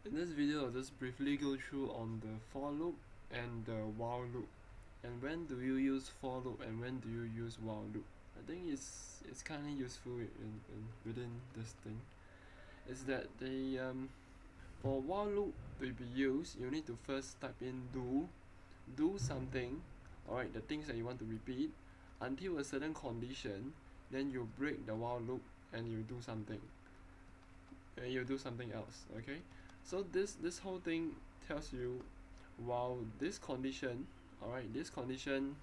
In this video, I'll just briefly go through on the for loop and the while loop, and when do you use for loop and when do you use while loop. I think it's kind of useful within this thing. Is that for while loop to be used, you need to first type in do something, alright, the things that you want to repeat until a certain condition. Then you break the while loop and you do something, and you do something else. Okay, so this whole thing tells you while this condition, alright, this condition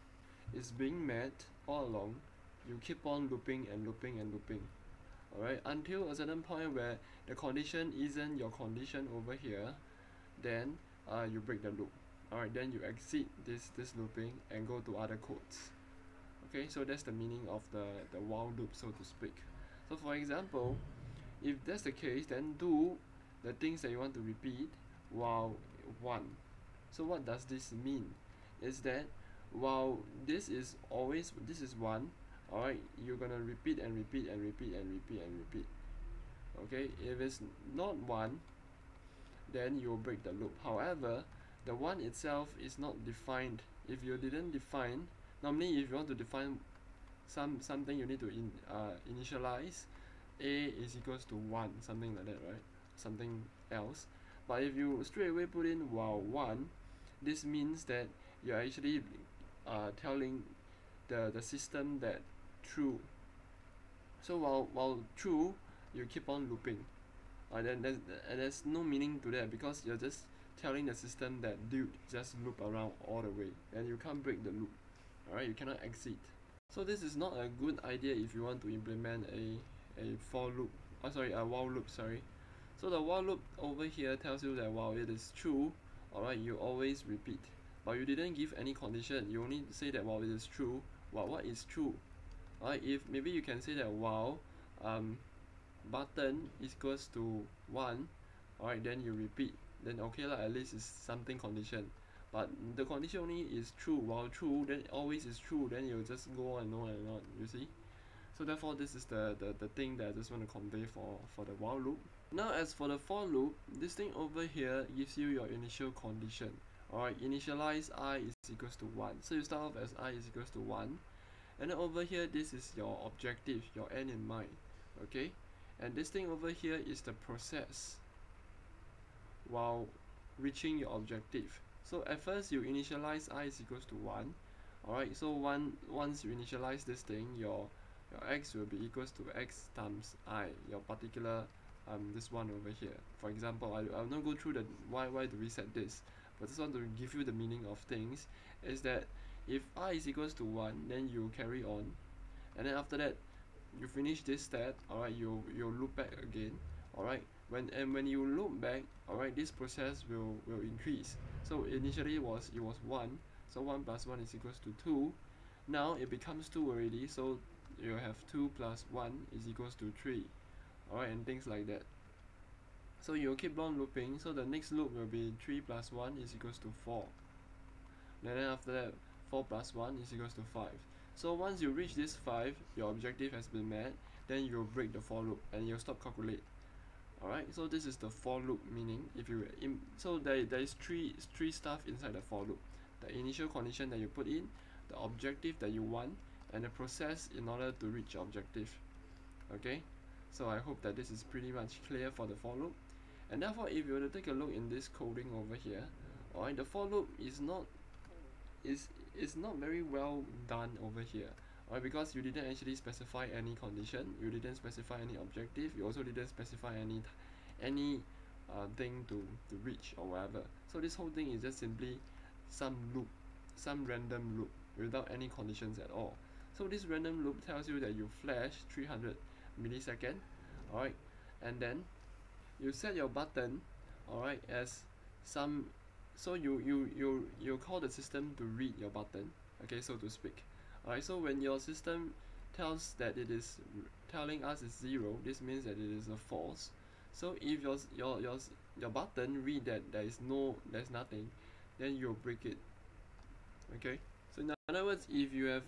is being met all along, you keep on looping and looping and looping, alright, until a certain point where the condition isn't your condition over here. Then you break the loop, alright, then you exit this looping and go to other codes. Okay, so that's the meaning of the while loop, so to speak. So for example, if that's the case, then do the things that you want to repeat while 1. So what does this mean? Is that while this is 1, alright, you're gonna repeat and repeat and repeat and repeat and repeat. Okay, if it's not 1, then you'll break the loop. However, the 1 itself is not defined. If you didn't define, normally if you want to define something, you need to initialize a is equals to 1, something like that, right? Something else. But if you straight away put in while 1, this means that you're actually telling the system that true. So while true, you keep on looping. Then there's no meaning to that, because you're just telling the system that dude, just loop around all the way, and you can't break the loop. Alright, you cannot exit. So this is not a good idea if you want to implement a for loop. A while loop, sorry. So the while loop over here tells you that while it is true, alright, you always repeat. But you didn't give any condition. You only say that while it is true. Well, what is true? Alright, if maybe you can say that while button is equals to 1, alright, then you repeat. Then okay lah, at least it's something condition. But the condition only is true. While true, then always is true. Then you'll just go on and on and on. You see? So therefore, this is the thing that I just want to convey for the while loop. Now as for the for loop, this thing over here gives you your initial condition. Alright, initialize I is equals to 1. So you start off as I is equals to 1. And then over here, this is your objective, your end in mind. Okay? And this thing over here is the process while reaching your objective. So at first you initialize I is equals to 1. Alright, so once you initialize this thing, your x will be equals to x times I, your particular this one over here. For example, I'll not go through the why do we set this, but just want to give you the meaning of things. Is that if I is equals to 1, then you carry on, and then after that you finish this step, alright, you'll loop back again, alright. When you loop back, alright, this process will increase. So initially it was 1, so 1 plus 1 is equals to 2. Now it becomes 2 already, so you have 2 plus 1 is equals to 3, alright, and things like that. So you'll keep on looping. So the next loop will be 3 plus 1 is equals to 4, and then after that 4 plus 1 is equals to 5. So once you reach this 5, your objective has been met. Then you'll break the for loop and you'll stop calculate. Alright, so this is the for loop meaning. If you so there is three stuff inside the for loop: the initial condition that you put in, the objective that you want, and the process in order to reach your objective. Okay, so I hope that this is pretty much clear for the for loop. And therefore, if you were to take a look in this coding over here, alright, the for loop is not very well done over here. Alright, because you didn't actually specify any condition, you didn't specify any objective, you also didn't specify any thing to reach or whatever. So this whole thing is just simply some loop, some random loop without any conditions at all. So this random loop tells you that you flash 300 millisecond, alright, and then you set your button, alright, as some, so you call the system to read your button, okay, so to speak. Alright, so when your system tells that it is telling us is 0, this means that it is a false. So if your button read that there's nothing, then you'll break it. Okay, so in other words, if you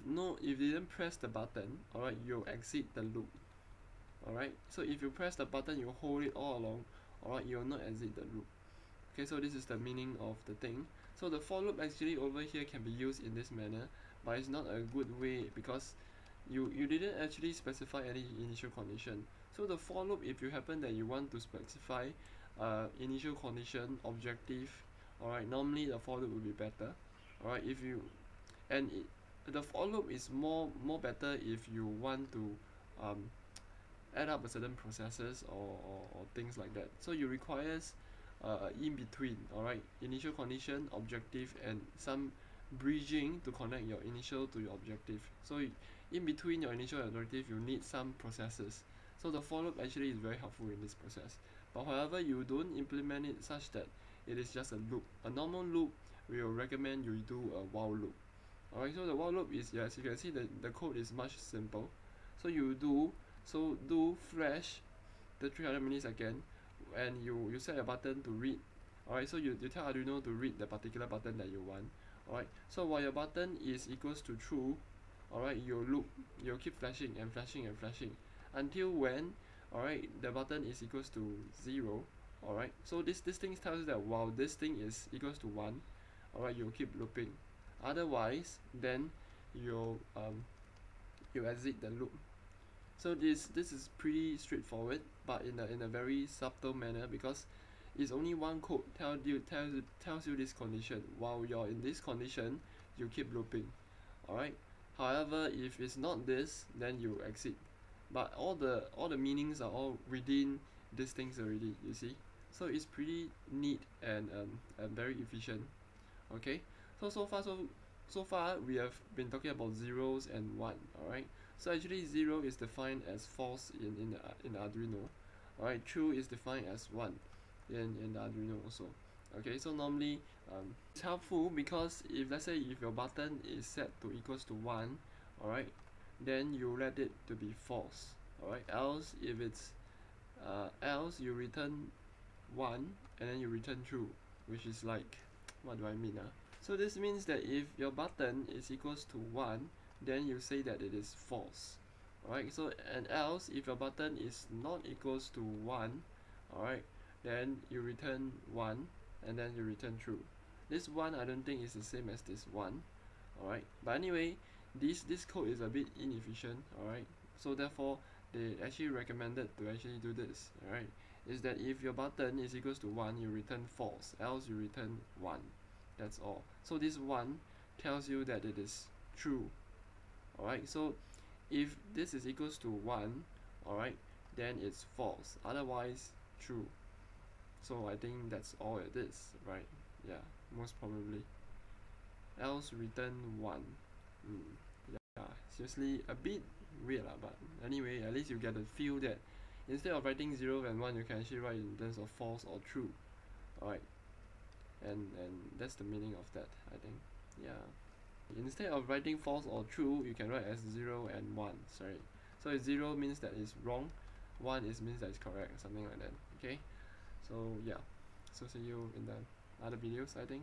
didn't press the button, alright, you'll exit the loop. Alright, so if you press the button, you hold it all along, alright, you will not exit the loop. Okay, so this is the meaning of the thing. So the for loop actually over here can be used in this manner, but it's not a good way because you didn't actually specify any initial condition. So the for loop, if you happen that you want to specify initial condition objective, alright, normally the for loop will be better. Alright, if you and the for loop is more better if you want to um, add up a certain processes or things like that. So you requires in between, alright, initial condition, objective, and some bridging to connect your initial to your objective. So in between your initial and objective, you need some processes. So the for loop actually is very helpful in this process. But however, you don't implement it such that it is just a loop. A normal loop, we will recommend you do a while loop. Alright, so the while loop is, yes, you can see that the code is much simple. So do flash the 300 millisecond, and you set a button to read. Alright, so you tell Arduino to read the particular button that you want. Alright, so while your button is equals to true, alright, you'll keep flashing and flashing and flashing until when, alright, the button is equals to 0. Alright, so this thing tells you that while this thing is equals to 1, alright, you'll keep looping. Otherwise, then you exit the loop. So this is pretty straightforward, but in a very subtle manner, because it's only one code tells you this condition. While you're in this condition, you keep looping. Alright. However, if it's not this, then you exit. But all the meanings are all within these things already, you see. So it's pretty neat and very efficient. Okay. So far we have been talking about zeros and 1. Alright. So actually 0 is defined as false in the Arduino. Alright, true is defined as 1 in the Arduino also. Okay, so normally it's helpful because if let's say if your button is set to equals to 1, alright, then you let it to be false. Alright, else if it's else you return 1 and then you return true, which is like, what do I mean? So this means that if your button is equals to 1, then you say that it is false. Alright, so and else if your button is not equals to 1, alright, then you return 1 and then you return true. This 1 I don't think is the same as this 1. Alright, but anyway, this code is a bit inefficient. Alright, so therefore they actually recommended to actually do this. Alright, is that if your button is equals to 1, you return false, else you return 1. That's all. So this 1 tells you that it is true. Alright, so if this is equals to 1, alright, then it's false, otherwise true. So I think that's all it is, right? Yeah, most probably. Else return 1. Yeah, seriously a bit weird, but anyway, at least you get the feel that instead of writing 0 and 1, you can actually write in terms of false or true. Alright, and that's the meaning of that, I think. Yeah. Instead of writing false or true, you can write as 0 and 1. Sorry. So if 0 means that it's wrong, 1 means that it's correct, something like that. Okay. So yeah. So see you in the other videos, I think.